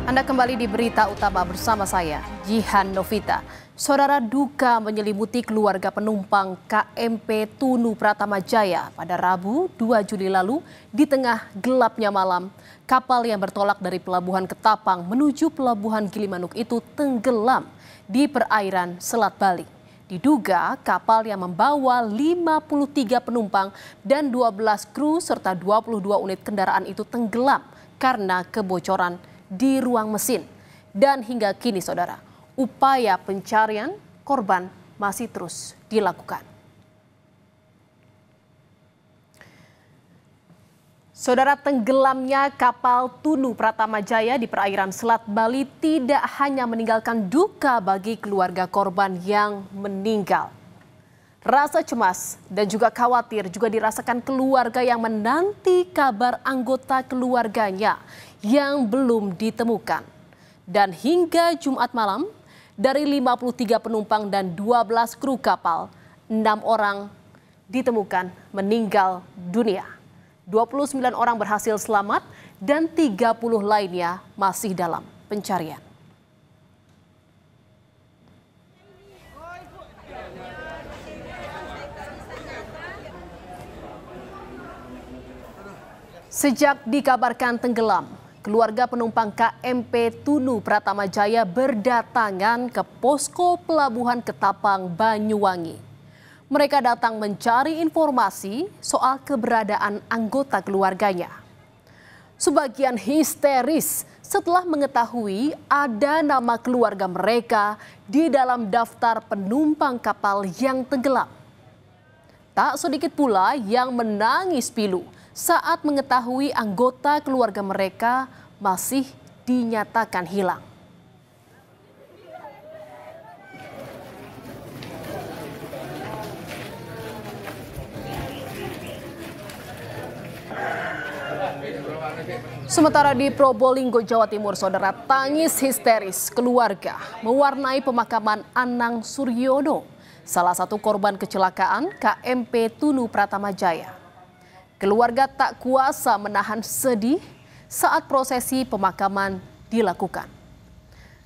Anda kembali di Berita Utama bersama saya, Jihan Novita. Saudara, duka menyelimuti keluarga penumpang KMP Tunu Pratama Jaya pada Rabu 2 Juli lalu di tengah gelapnya malam. Kapal yang bertolak dari Pelabuhan Ketapang menuju Pelabuhan Gilimanuk itu tenggelam di perairan Selat Bali. Diduga kapal yang membawa 53 penumpang dan 12 kru serta 22 unit kendaraan itu tenggelam karena kebocoran di ruang mesin. Dan hingga kini saudara, upaya pencarian korban masih terus dilakukan. Saudara, tenggelamnya kapal Tunu Pratama Jaya di perairan Selat Bali tidak hanya meninggalkan duka bagi keluarga korban yang meninggal. Rasa cemas dan juga khawatir juga dirasakan keluarga yang menanti kabar anggota keluarganya yang belum ditemukan. Dan hingga Jumat malam, dari 53 penumpang dan 12 kru kapal, 6 orang ditemukan meninggal dunia. 29 orang berhasil selamat dan 30 lainnya masih dalam pencarian. Sejak dikabarkan tenggelam, keluarga penumpang KMP Tunu Pratama Jaya berdatangan ke posko Pelabuhan Ketapang, Banyuwangi. Mereka datang mencari informasi soal keberadaan anggota keluarganya. Sebagian histeris setelah mengetahui ada nama keluarga mereka di dalam daftar penumpang kapal yang tenggelam. Tak sedikit pula yang menangis pilu saat mengetahui anggota keluarga mereka masih dinyatakan hilang. Sementara di Probolinggo, Jawa Timur, saudara, tangis histeris keluarga mewarnai pemakaman Anang Suryono, salah satu korban kecelakaan KMP Tunu Pratama Jaya. Keluarga tak kuasa menahan sedih saat prosesi pemakaman dilakukan.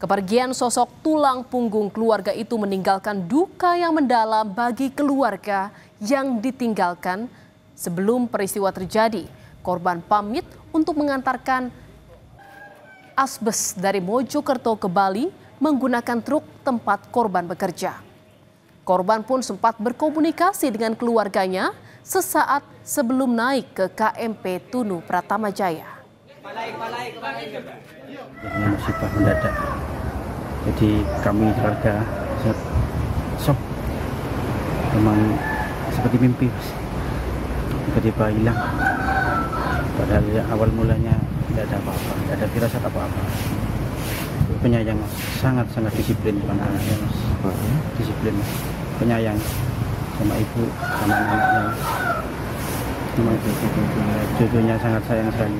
Kepergian sosok tulang punggung keluarga itu meninggalkan duka yang mendalam bagi keluarga yang ditinggalkan. Sebelum peristiwa terjadi, korban pamit untuk mengantarkan asbes dari Mojokerto ke Bali menggunakan truk tempat korban bekerja. Korban pun sempat berkomunikasi dengan keluarganya sesaat sebelum naik ke KMP Tunu Pratama Jaya. Ini musibah mendadak. Jadi kami keluarga sangat shock. Memang seperti mimpi. Tiba-tiba hilang. Padahal ya, awal mulanya tidak ada apa-apa, tidak ada firasat apa-apa. Penyayang, sangat-sangat disiplin anak-anaknya, disiplin, penyayang sama ibu, sama anak-anaknya, sama cucunya sangat sayang sekali.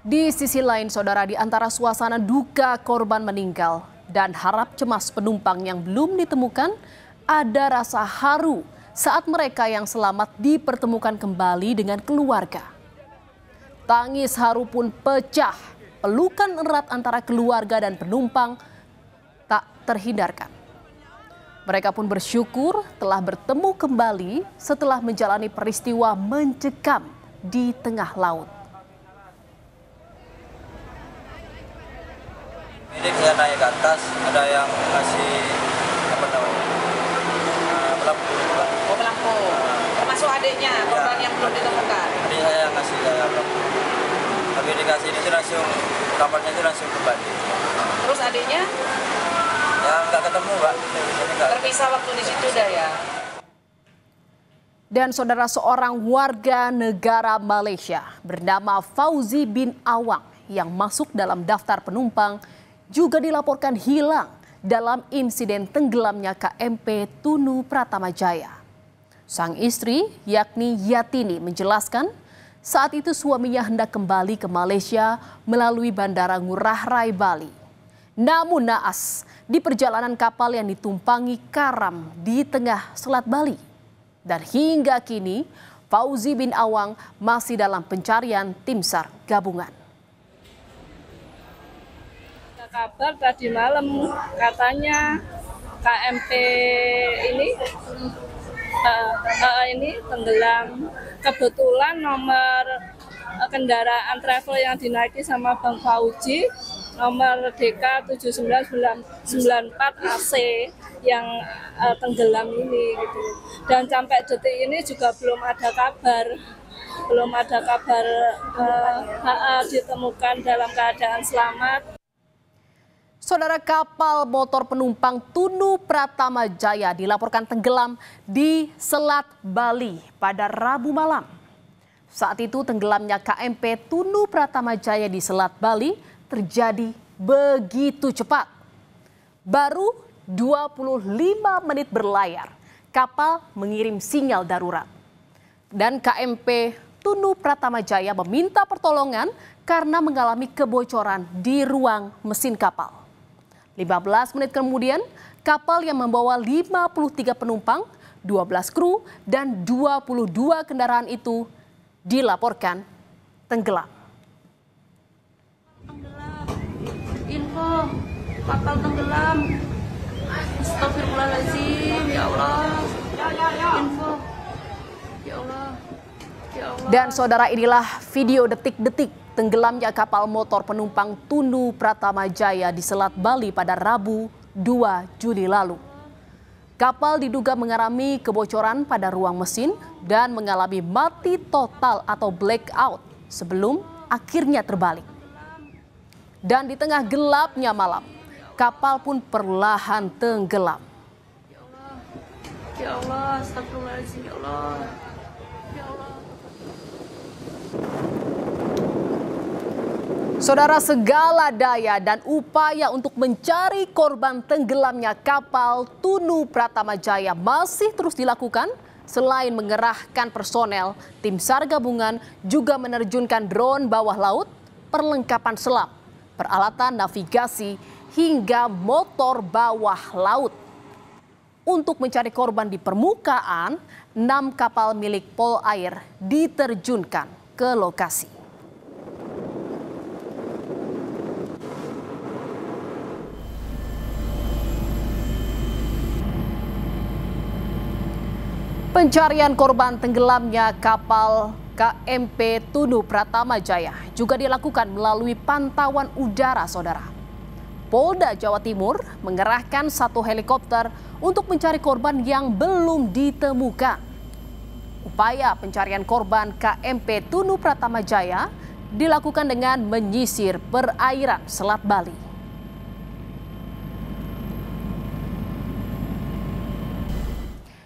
Di sisi lain, saudara, di antara suasana duka korban meninggal dan harap cemas penumpang yang belum ditemukan, ada rasa haru saat mereka yang selamat dipertemukan kembali dengan keluarga. Tangis haru pun pecah, pelukan erat antara keluarga dan penumpang tak terhindarkan. Mereka pun bersyukur telah bertemu kembali setelah menjalani peristiwa mencekam di tengah laut. Ini saya naik ke atas, ada yang kasih apa namanya? Pelampung. Oh, pelampung. Termasuk adiknya, korban yang belum ditemukan. Adik saya yang kasih saya pelampung. Tapi dikasih ini langsung kamarnya itu langsung kembali. Terus adiknya? Ya nggak ketemu, Pak. Terpisah waktu di situ dah ya. Dan saudara, seorang warga negara Malaysia bernama Fauzi bin Awang yang masuk dalam daftar penumpang juga dilaporkan hilang dalam insiden tenggelamnya KMP Tunu Pratama Jaya. Sang istri, yakni Yatini, menjelaskan saat itu suaminya hendak kembali ke Malaysia melalui Bandara Ngurah Rai, Bali. Namun naas, di perjalanan kapal yang ditumpangi karam di tengah Selat Bali. Dan hingga kini, Fauzi bin Awang masih dalam pencarian tim SAR gabungan. Kabar tadi malam katanya KMP ini tenggelam. Kebetulan nomor kendaraan travel yang dinaiki sama Bang Fauji nomor DK 7994 AC yang tenggelam ini gitu. Dan sampai detik ini juga belum ada kabar ditemukan dalam keadaan selamat. Saudara, kapal motor penumpang Tunu Pratama Jaya dilaporkan tenggelam di Selat Bali pada Rabu malam. Saat itu tenggelamnya KMP Tunu Pratama Jaya di Selat Bali terjadi begitu cepat. Baru 25 menit berlayar, kapal mengirim sinyal darurat. Dan KMP Tunu Pratama Jaya meminta pertolongan karena mengalami kebocoran di ruang mesin kapal. 15 menit kemudian, kapal yang membawa 53 penumpang, 12 kru, dan 22 kendaraan itu dilaporkan tenggelam. Info, kapal tenggelam. Astagfirullahaladzim, ya Allah. Info, ya Allah. Dan saudara, inilah video detik-detik tenggelamnya kapal motor penumpang Tunu Pratama Jaya di Selat Bali pada Rabu 2 Juli lalu. Kapal diduga mengalami kebocoran pada ruang mesin dan mengalami mati total atau blackout sebelum akhirnya terbalik. Dan di tengah gelapnya malam, kapal pun perlahan tenggelam. Ya Allah, astagfirullahaladzim, ya Allah. Ya Allah. Saudara, segala daya dan upaya untuk mencari korban tenggelamnya kapal Tunu Pratama Jaya masih terus dilakukan. Selain mengerahkan personel, tim SAR gabungan juga menerjunkan drone bawah laut, perlengkapan selam, peralatan navigasi, hingga motor bawah laut. Untuk mencari korban di permukaan, 6 kapal milik Polair diterjunkan ke lokasi. Pencarian korban tenggelamnya kapal KMP Tunu Pratama Jaya juga dilakukan melalui pantauan udara, saudara. Polda Jawa Timur mengerahkan 1 helikopter untuk mencari korban yang belum ditemukan. Upaya pencarian korban KMP Tunu Pratama Jaya dilakukan dengan menyisir perairan Selat Bali.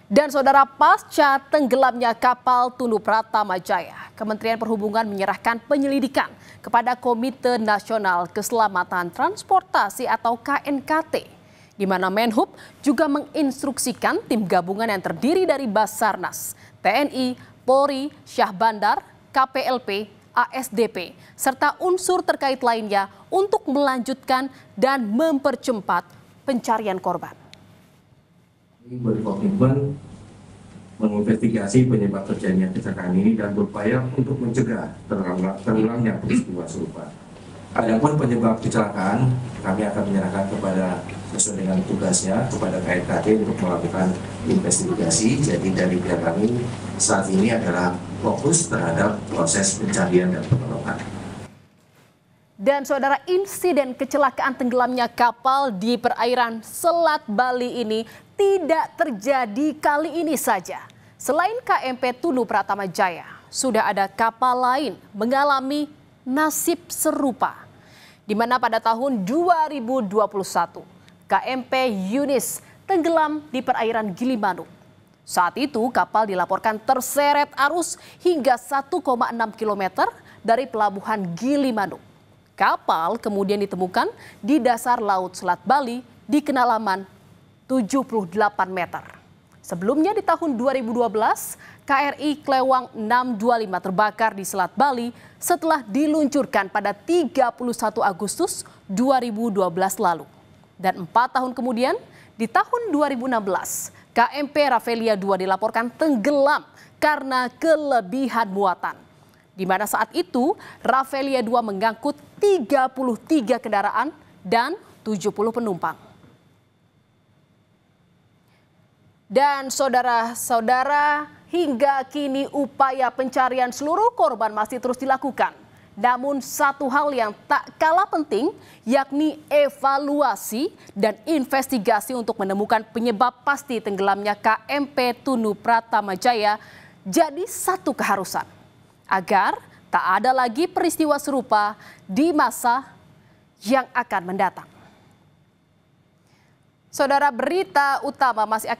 Dan saudara, pasca tenggelamnya kapal Tunu Pratama Jaya, Kementerian Perhubungan menyerahkan penyelidikan kepada Komite Nasional Keselamatan Transportasi atau KNKT, di mana Menhub juga menginstruksikan tim gabungan yang terdiri dari Basarnas, TNI, Polri, Syah Bandar, KPLP, ASDP, serta unsur terkait lainnya untuk melanjutkan dan mempercepat pencarian korban. Berkomitmen menginvestigasi penyebab terjadinya kecelakaan ini dan berupaya untuk mencegah terulangnya peristiwa serupa. Adapun penyebab kecelakaan, kami akan menyerahkan kepada sesuai dengan tugasnya kepada KNKT untuk melakukan investigasi. Jadi dari pihak kami saat ini adalah fokus terhadap proses pencarian dan penolongan. Dan saudara, insiden kecelakaan tenggelamnya kapal di perairan Selat Bali ini tidak terjadi kali ini saja. Selain KMP Tunu Pratama Jaya, sudah ada kapal lain mengalami nasib serupa. Di mana pada tahun 2021, KMP Yunis tenggelam di perairan Gilimanuk. Saat itu kapal dilaporkan terseret arus hingga 1,6 km dari pelabuhan Gilimanuk. Kapal kemudian ditemukan di dasar Laut Selat Bali di kedalaman 78 meter. Sebelumnya di tahun 2012, KRI Klewang 625 terbakar di Selat Bali setelah diluncurkan pada 31 Agustus 2012 lalu. Dan 4 tahun kemudian, di tahun 2016, KMP Rafflesia 2 dilaporkan tenggelam karena kelebihan muatan. Di mana saat itu Rafflesia 2 mengangkut 33 kendaraan dan 70 penumpang. Dan saudara-saudara, hingga kini upaya pencarian seluruh korban masih terus dilakukan. Namun satu hal yang tak kalah penting, yakni evaluasi dan investigasi untuk menemukan penyebab pasti tenggelamnya KMP Tunu Pratama Jaya jadi satu keharusan. Agar tak ada lagi peristiwa serupa di masa yang akan mendatang. Saudara, berita utama masih akan